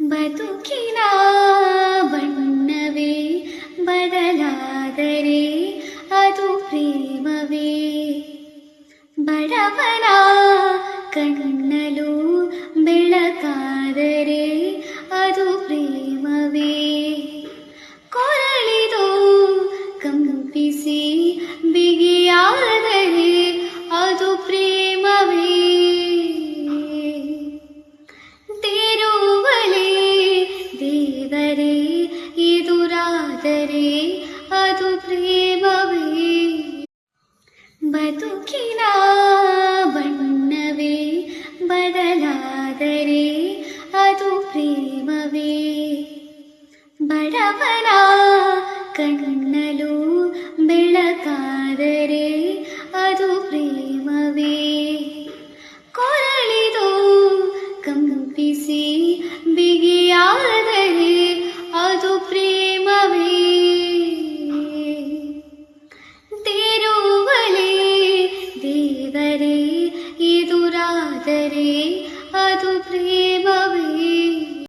ಬದುಕಿನ ಬಣ್ಣವೇ ಬದಲಾದರೆ ಅದು ಪ್ರೇಮವೇ. ಬಡವನ ಕಣ್ಣಲು ಬೆಳಕಾದರೆ ಅದು ಪ್ರೇಮವೇ. ಕೊರಳಿದು ಕಂಪಿಸಿ ಬಿಗಿಯಾದರೆ ಅದು ಪ್ರೇಮವೇ. ದೇರುವಲೇ ದೇವರೇ ಎದುರಾದರೆ ಅದು ಪ್ರೇಮವೇ. ಬದುಕಿನ ಬಣ್ಣವೇ ಬದಲಾದರೆ ಅದು ಪ್ರೇಮವೇ. ಬಡವನ ಕಣ್ಣಲು ಬೆಳಕಾದರೆ ಅದು ಪ್ರೇಮವೇ. ಕೊರಳಿದು ಕಂಪಿಸಿ ಬಿಗಿಯಾದರೆ ಅದು ಪ್ರೇಮವೇ. ದೇರುವಲೇ ದೇವರೇ ಎದುರಾದರೆ ಅದು ಪ್ರೇಮವೇ.